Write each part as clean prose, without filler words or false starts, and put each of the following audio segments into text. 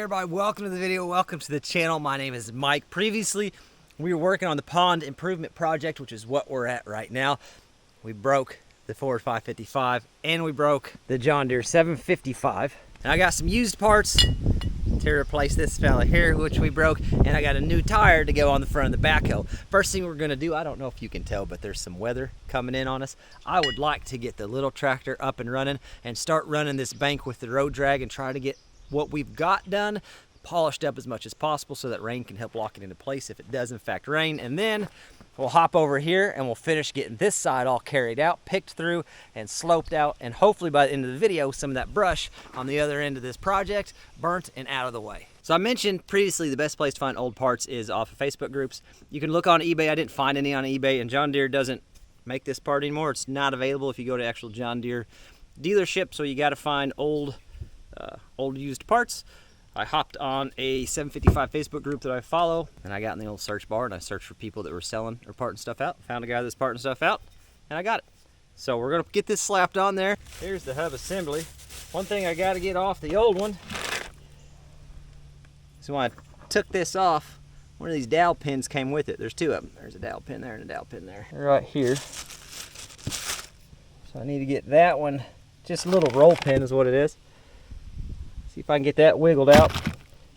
everybody, welcome to the video, welcome to the channel. My name is Mike. Previously, we were working on the pond improvement project, which is what we're at right now. We broke the Ford 555 and we broke the John Deere 755. And I got some used parts to replace this fella here, which we broke, and I got a new tire to go on the front of the backhoe. First thing we're gonna do, I don't know if you can tell, but there's some weather coming in on us. I would like to get the little tractor up and running and start running this bank with the road drag and try to get what we've got done polished up as much as possible so that rain can help lock it into place if it does in fact rain. And then we'll hop over here and we'll finish getting this side all carried out, picked through and sloped out, and hopefully by the end of the video some of that brush on the other end of this project burnt and out of the way. So I mentioned previously the best place to find old parts is off of Facebook groups. You can look on eBay. I didn't find any on eBay, and John Deere doesn't make this part anymore. It's not available if you go to actual John Deere dealership, so you got to find old used parts. I hopped on a 755 Facebook group that I follow, and I got in the old search bar and I searched for people that were selling or parting stuff out. Found a guy that's parting stuff out, and I got it. So we're gonna get this slapped on there. Here's the hub assembly. One thing I gotta get off the old one. So when I took this off, one of these dowel pins came with it. There's two of them. There's a dowel pin there and a dowel pin there. Right here. So I need to get that one, just a little roll pin is what it is. See if I can get that wiggled out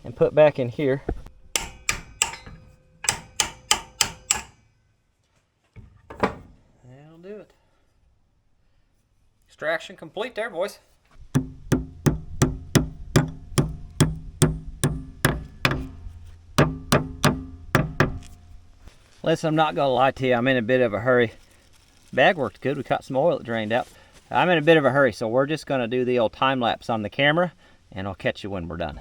and put back in here. That'll do it. Extraction complete there, boys. Listen, I'm not gonna lie to you, I'm in a bit of a hurry. Bag worked good, we caught some oil that drained out. I'm in a bit of a hurry, so we're just gonna do the old time lapse on the camera, and I'll catch you when we're done.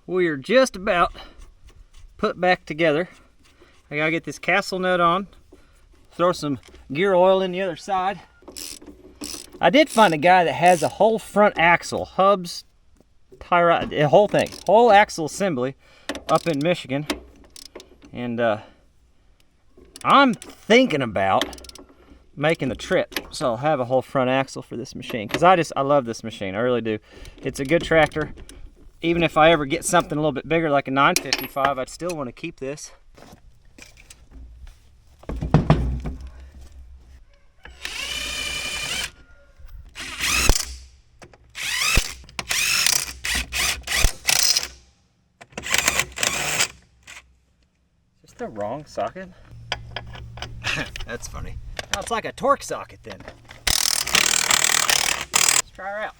We are just about put back together. I gotta get this castle nut on. Throw some gear oil in the other side. I did find a guy that has a whole front axle, hubs, tire, the whole thing, whole axle assembly up in Michigan. And I'm thinking about making the trip. So I'll have a whole front axle for this machine, because I love this machine, I really do. It's a good tractor. Even if I ever get something a little bit bigger like a 955, I'd still want to keep this. The wrong socket? That's funny. Now it's like a torque socket then. Let's try her out.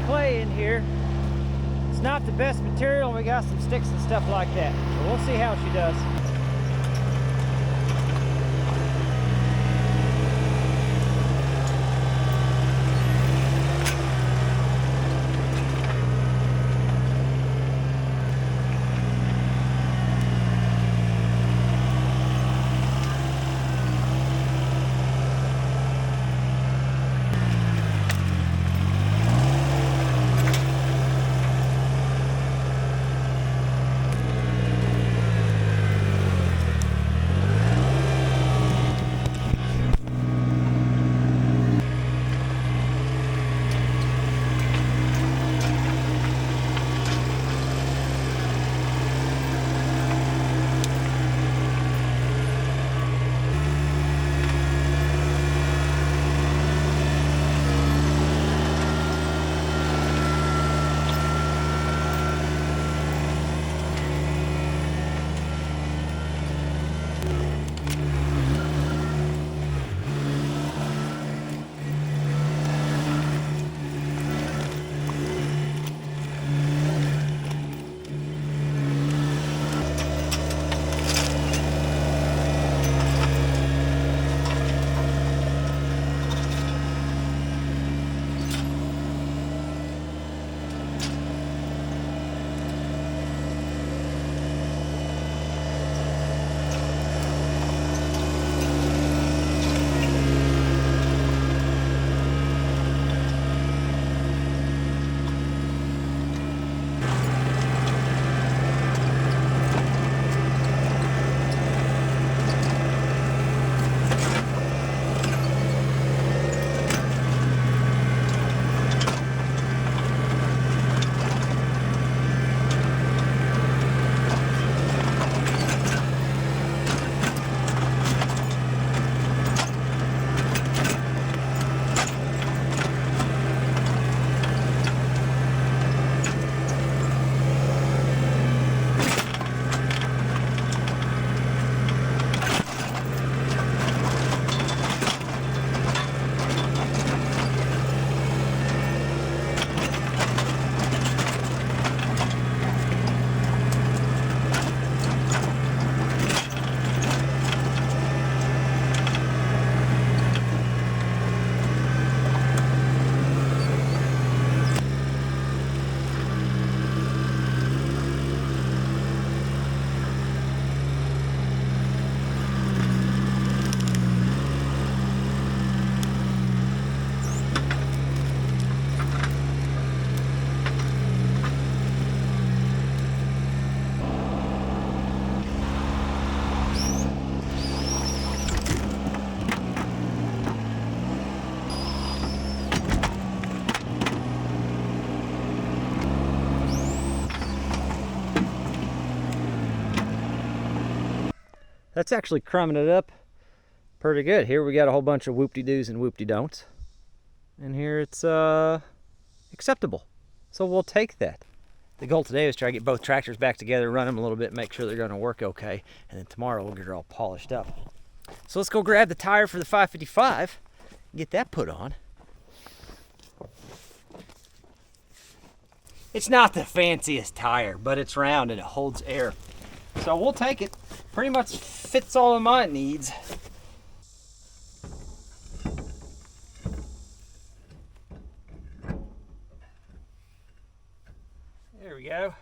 Clay in here. It's not the best material, and we got some sticks and stuff like that. So we'll see how she does. it's actually crumbing it up pretty good. Here we got a whole bunch of whoop-de-doos and whoop-de-don'ts. And here it's acceptable. So we'll take that. The goal today is try to get both tractors back together, run them a little bit, make sure they're going to work okay, and then tomorrow we'll get her all polished up. So let's go grab the tire for the 555 and get that put on. It's not the fanciest tire, but it's round and it holds air. So we'll take it. Pretty much fits all of my needs. There we go.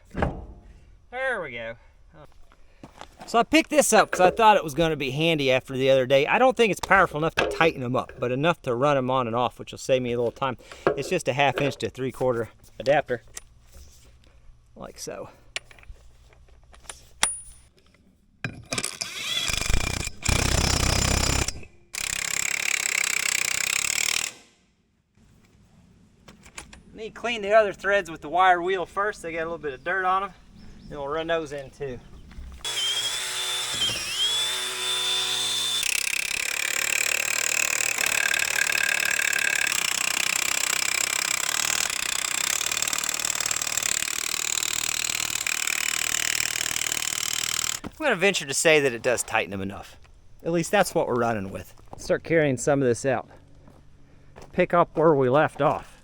There we go. So I picked this up because I thought it was going to be handy after the other day. I don't think it's powerful enough to tighten them up, but enough to run them on and off, which will save me a little time. It's just a 1/2 inch to 3/4 adapter, like so. Need to clean the other threads with the wire wheel first. They got a little bit of dirt on them. Then we'll run those in too. I'm going to venture to say that it does tighten them enough. At least that's what we're running with. Start carrying some of this out. Pick up where we left off.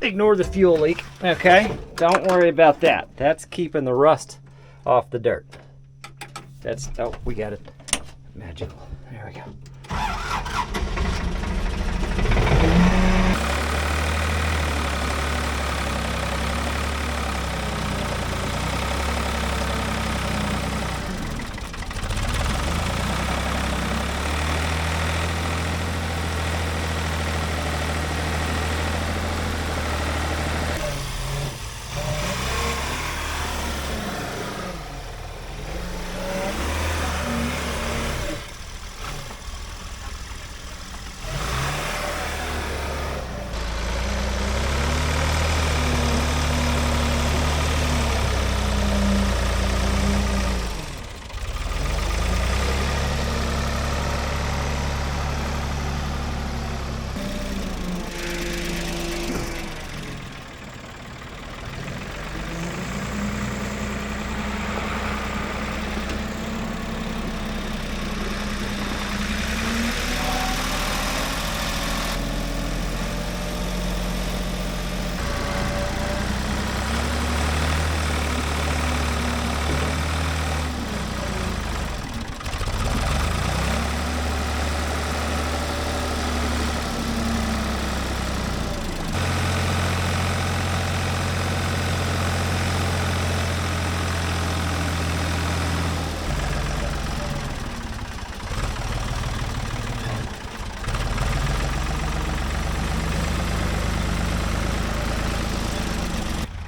Ignore the fuel leak, okay? Don't worry about that. That's keeping the rust off the dirt. That's, oh, we got it. Magical. There we go.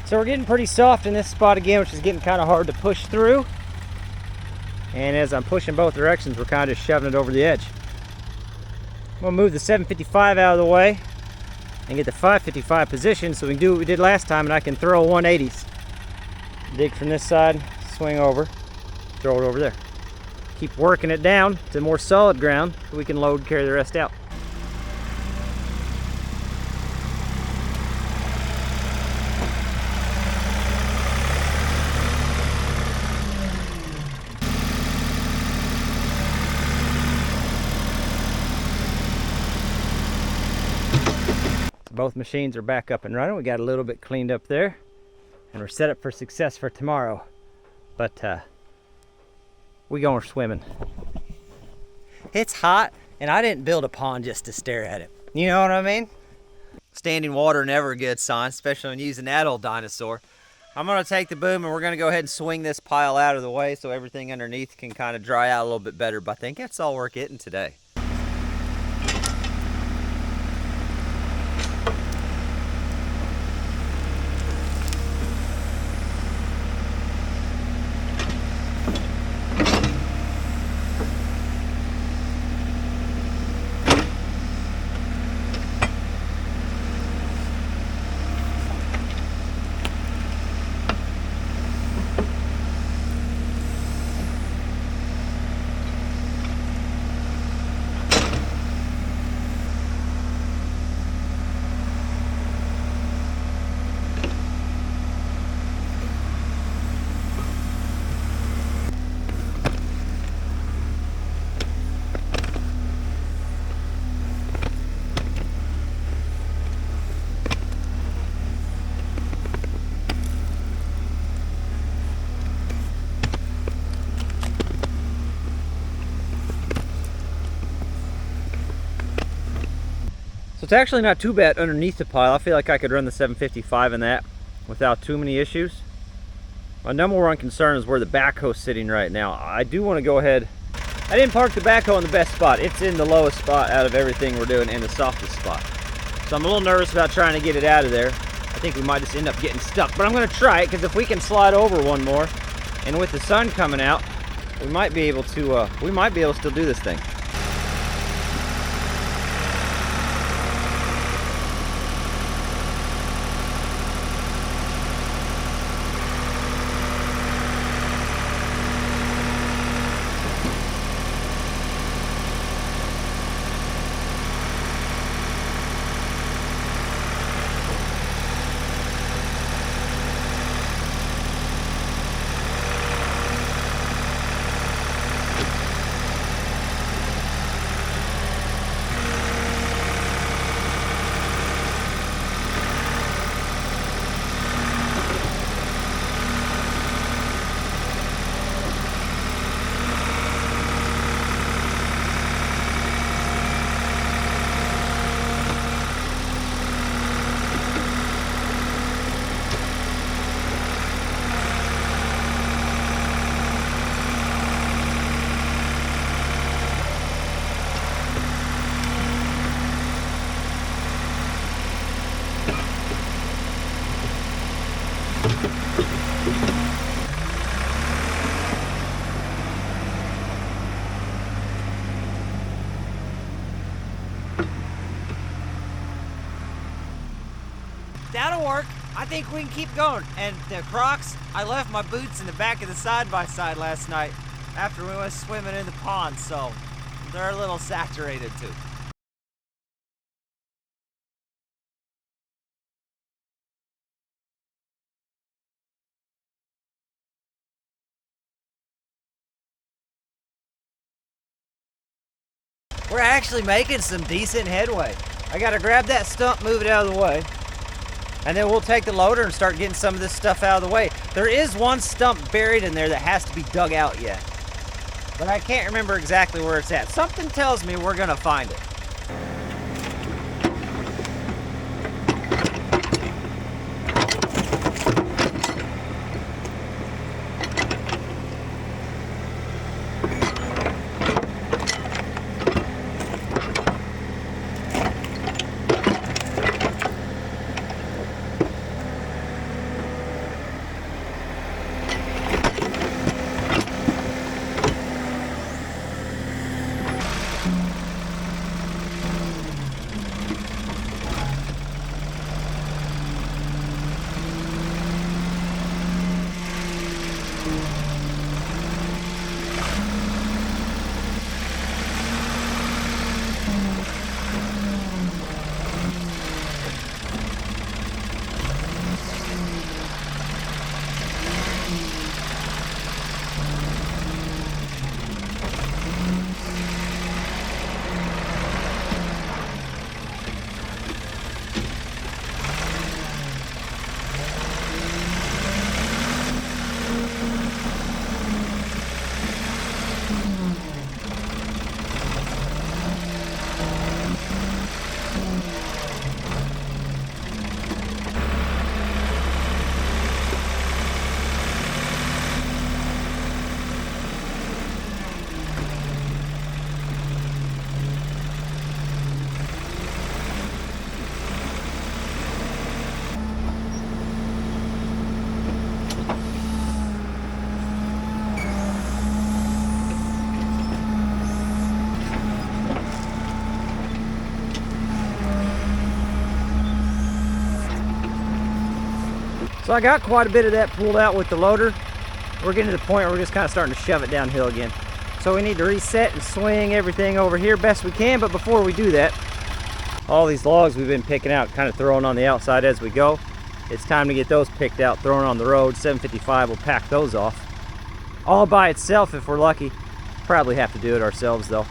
So we're getting pretty soft in this spot again, which is getting kind of hard to push through. And as I'm pushing both directions, we're kind of just shoving it over the edge. I'm gonna move the 755 out of the way and get the 555 positioned so we can do what we did last time, and I can throw 180s. Dig from this side, swing over, throw it over there. Keep working it down to more solid ground so we can load and carry the rest out. Both machines are back up and running. We got a little bit cleaned up there, and we're set up for success for tomorrow. But we going swimming. It's hot, and I didn't build a pond just to stare at it. You know what I mean? Standing water, never a good sign, especially when using that old dinosaur. I'm gonna take the boom and we're gonna go ahead and swing this pile out of the way so everything underneath can kind of dry out a little bit better. But I think that's all we're getting today. it's actually not too bad underneath the pile. I feel like I could run the 755 in that without too many issues. My number one concern is where the backhoe's sitting right now. I do want to go ahead. I didn't park the backhoe in the best spot. It's in the lowest spot out of everything we're doing and the softest spot. So I'm a little nervous about trying to get it out of there. I think we might just end up getting stuck, but I'm gonna try it, because if we can slide over one more, and with the sun coming out, we might be able to still do this thing. That'll work. I think we can keep going. And the Crocs, I left my boots in the back of the side-by-side last night after we went swimming in the pond, so they're a little saturated too. We're actually making some decent headway. I gotta grab that stump, move it out of the way, and then we'll take the loader and start getting some of this stuff out of the way. There is one stump buried in there that has to be dug out yet, but I can't remember exactly where it's at. Something tells me we're gonna find it. So I got quite a bit of that pulled out with the loader. We're getting to the point where we're just kind of starting to shove it downhill again. So we need to reset and swing everything over here best we can, but before we do that, all these logs we've been picking out, kind of throwing on the outside as we go. It's time to get those picked out, thrown on the road. 755 will pack those off. All by itself if we're lucky. Probably have to do it ourselves though.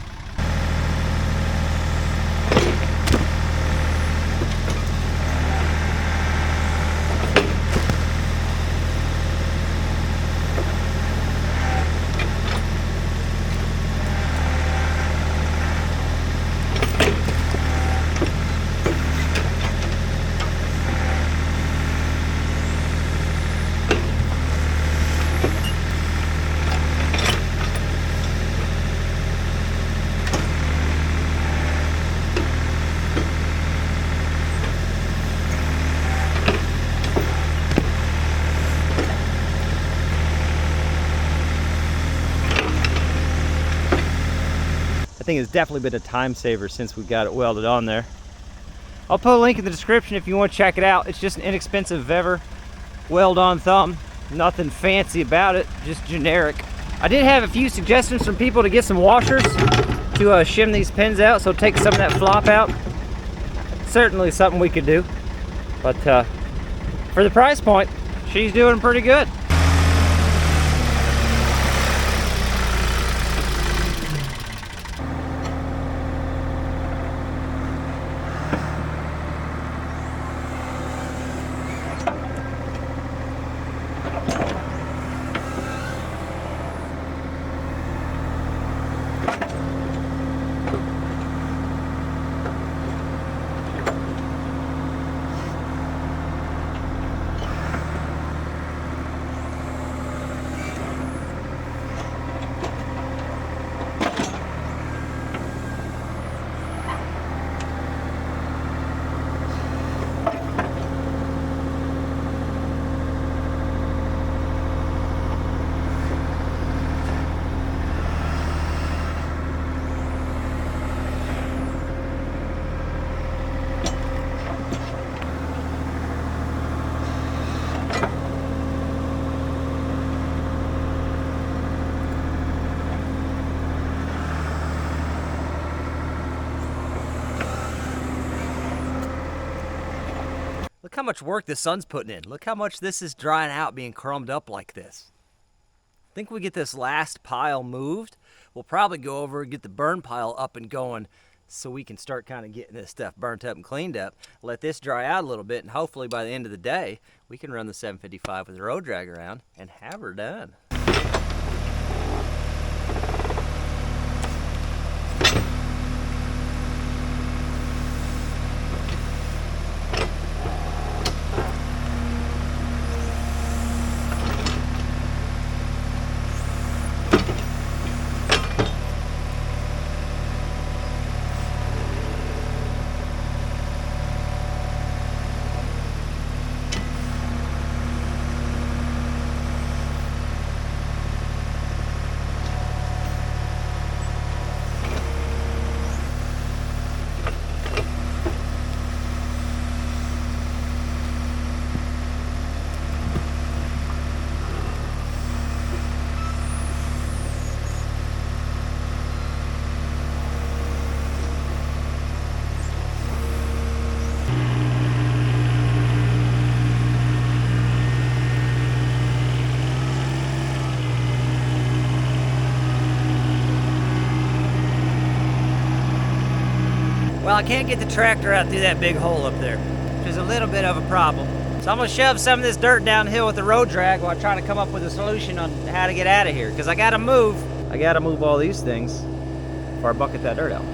I think it's definitely been a time saver since we got it welded on there. I'll put a link in the description if you want to check it out. It's just an inexpensive Vever weld-on thumb. Nothing fancy about it, just generic. I did have a few suggestions from people to get some washers to shim these pins out, so take some of that flop out. Certainly something we could do, but for the price point, she's doing pretty good. Look how much work the sun's putting in. Look how much this is drying out, being crumbed up like this. I think we get this last pile moved, we'll probably go over and get the burn pile up and going so we can start kind of getting this stuff burnt up and cleaned up. Let this dry out a little bit, and hopefully by the end of the day, we can run the 755 with the road drag around and have her done. Well, I can't get the tractor out through that big hole up there, which is a little bit of a problem. So I'm gonna shove some of this dirt downhill with the road drag while I try to come up with a solution on how to get out of here. Because I gotta move all these things before I bucket that dirt out.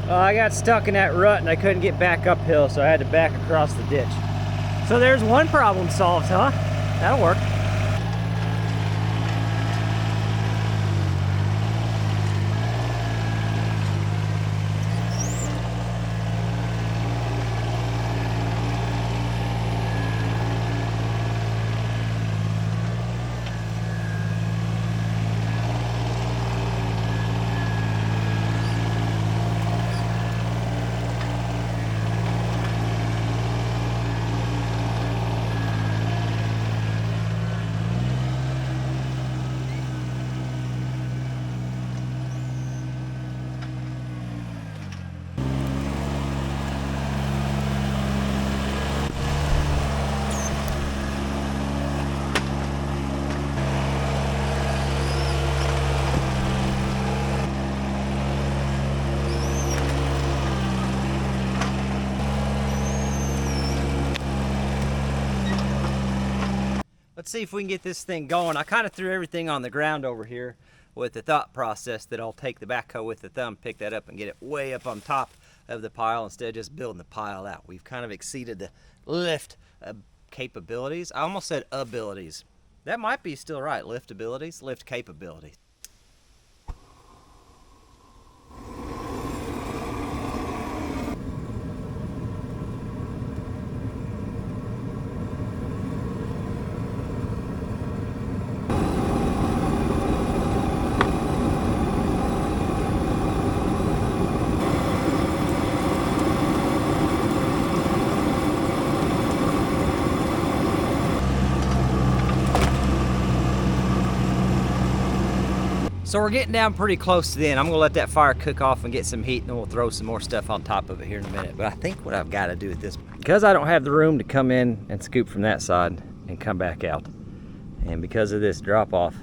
I got stuck in that rut and I couldn't get back uphill, so I had to back across the ditch. So there's one problem solved, huh? That'll work. Let's see if we can get this thing going. I kind of threw everything on the ground over here with the thought process that I'll take the backhoe with the thumb, pick that up and get it way up on top of the pile instead of just building the pile out. We've kind of exceeded the lift capabilities. I almost said abilities. That might be still right. Lift abilities, lift capabilities. So we're getting down pretty close to the end. I'm gonna let that fire cook off and get some heat, and then we'll throw some more stuff on top of it here in a minute. But I think what I've got to do with this, because I don't have the room to come in and scoop from that side and come back out, and because of this drop off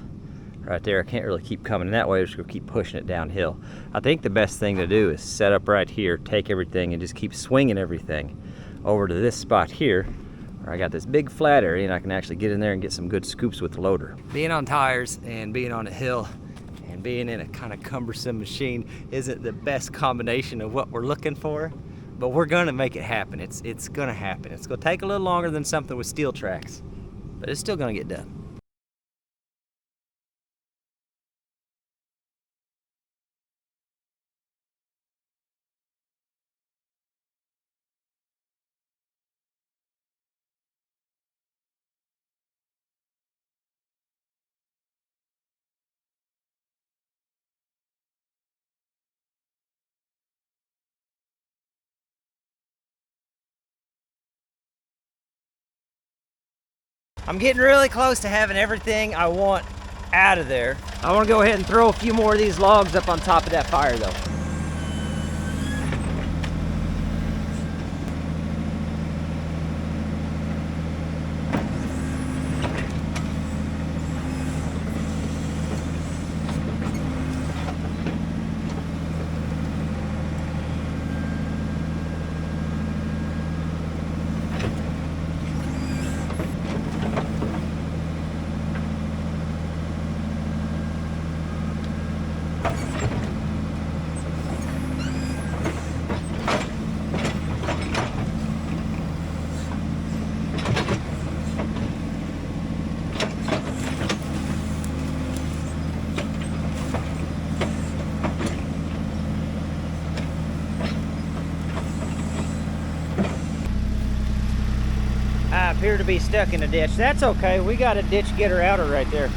right there, I can't really keep coming that way. I'm just gonna keep pushing it downhill. I think the best thing to do is set up right here, take everything, and just keep swinging everything over to this spot here, where I got this big flat area, and I can actually get in there and get some good scoops with the loader. Being on tires and being on a hill and being in a kind of cumbersome machine isn't the best combination of what we're looking for, but we're gonna make it happen. It's gonna happen. It's gonna take a little longer than something with steel tracks, but it's still gonna get done. I'm getting really close to having everything I want out of there. I want to go ahead and throw a few more of these logs up on top of that fire though. I appear to be stuck in a ditch. That's okay. We got a ditch getter outer right there.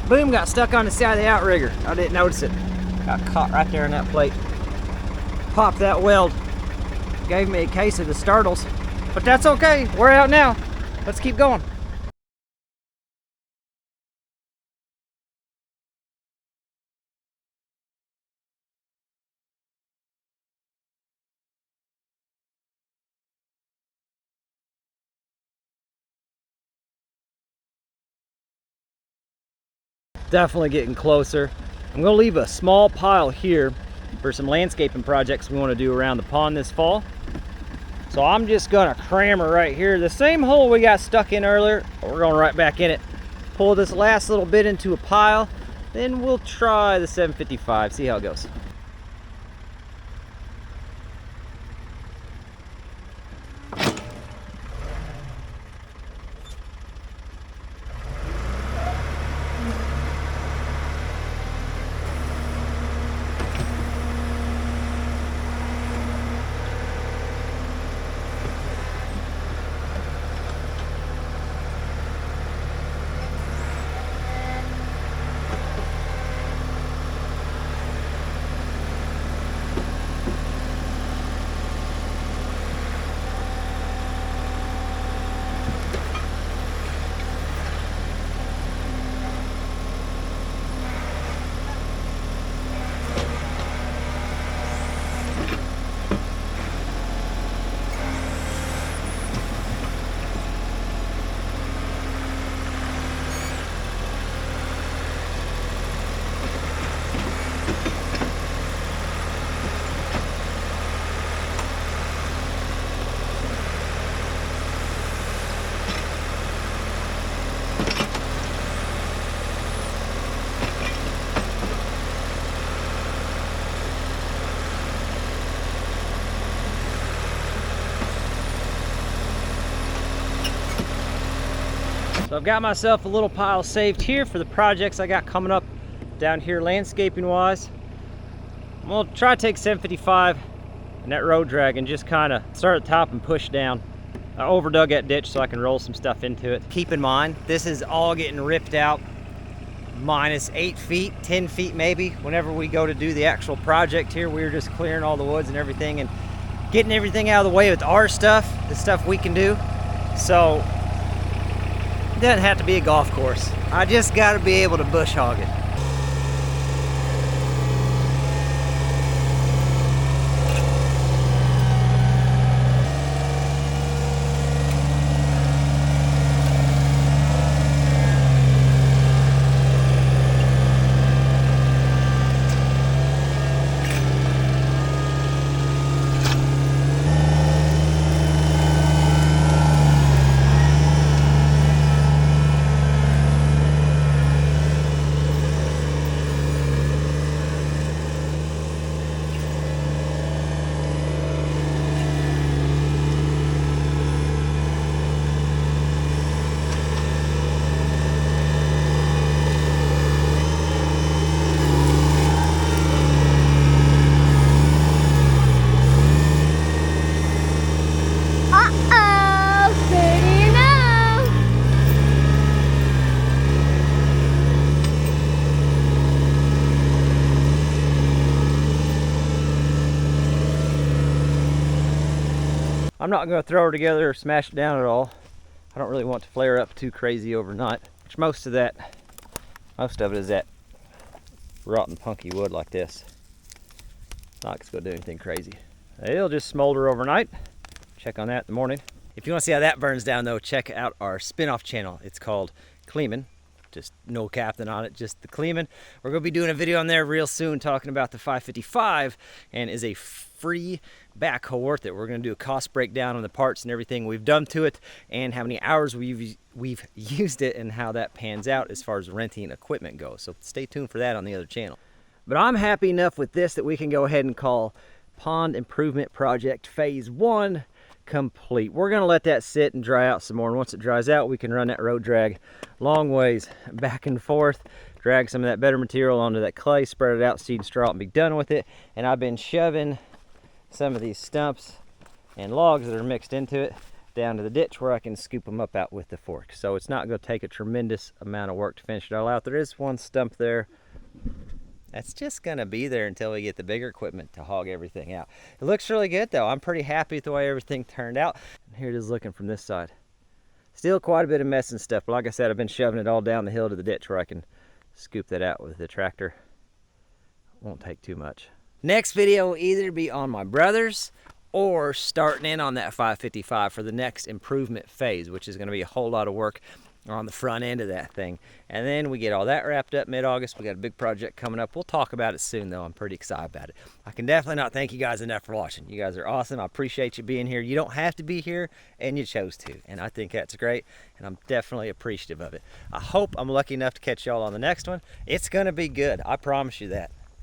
Boom, got stuck on the side of the outrigger. I didn't notice it. Got caught right there in that plate. Popped that weld. Gave me a case of the startles. But that's okay, we're out now. Let's keep going. Definitely getting closer. I'm gonna leave a small pile here for some landscaping projects we want to do around the pond this fall. So I'm just gonna cram her right here. The same hole we got stuck in earlier, we're going right back in it. Pull this last little bit into a pile, then we'll try the 755, see how it goes. So I've got myself a little pile saved here for the projects I got coming up down here landscaping wise. I'm gonna try to take 755 and that road drag and just kind of start at the top and push down. I overdug that ditch so I can roll some stuff into it. Keep in mind, this is all getting ripped out minus 8 feet, 10 feet maybe. Whenever we go to do the actual project here, we were just clearing all the woods and everything and getting everything out of the way with our stuff, the stuff we can do. So it doesn't have to be a golf course. I just gotta be able to bush hog it. I'm not going to throw her together or smash it down at all. I don't really want to flare up too crazy overnight. Which most of it is that rotten punky wood like this. Not going to do anything crazy. It'll just smolder overnight. Check on that in the morning. If you want to see how that burns down though, check out our spin-off channel. It's called Kleeman. Just no captain on it, just the Kleeman. We're going to be doing a video on there real soon talking about the 555 and is a free backhoe worth it. We're going to do a cost breakdown on the parts and everything we've done to it and how many hours we've used it and how that pans out as far as renting equipment goes. So stay tuned for that on the other channel. But I'm happy enough with this that we can go ahead and call Pond Improvement Project Phase 1 complete. We're going to let that sit and dry out some more, and once it dries out we can run that road drag long ways back and forth, drag some of that better material onto that clay, spread it out, seed and straw, and be done with it. And I've been shoving some of these stumps and logs that are mixed into it down to the ditch where I can scoop them up out with the fork. So it's not going to take a tremendous amount of work to finish it all out. There is one stump there that's just going to be there until we get the bigger equipment to hog everything out. It looks really good though. I'm pretty happy with the way everything turned out. Here it is looking from this side. Still quite a bit of mess and stuff, but like I said, I've been shoving it all down the hill to the ditch where I can scoop that out with the tractor. Won't take too much. Next video will either be on my brother's or starting in on that 555 for the next improvement phase, which is going to be a whole lot of work. on the front end of that thing. And then we get all that wrapped up mid-August. We got a big project coming up. We'll talk about it soon, though. I'm pretty excited about it. I can definitely not thank you guys enough for watching. You guys are awesome. I appreciate you being here. You don't have to be here, and you chose to, and I think that's great, and I'm definitely appreciative of it. I hope I'm lucky enough to catch y'all on the next one. It's gonna be good. I promise you that.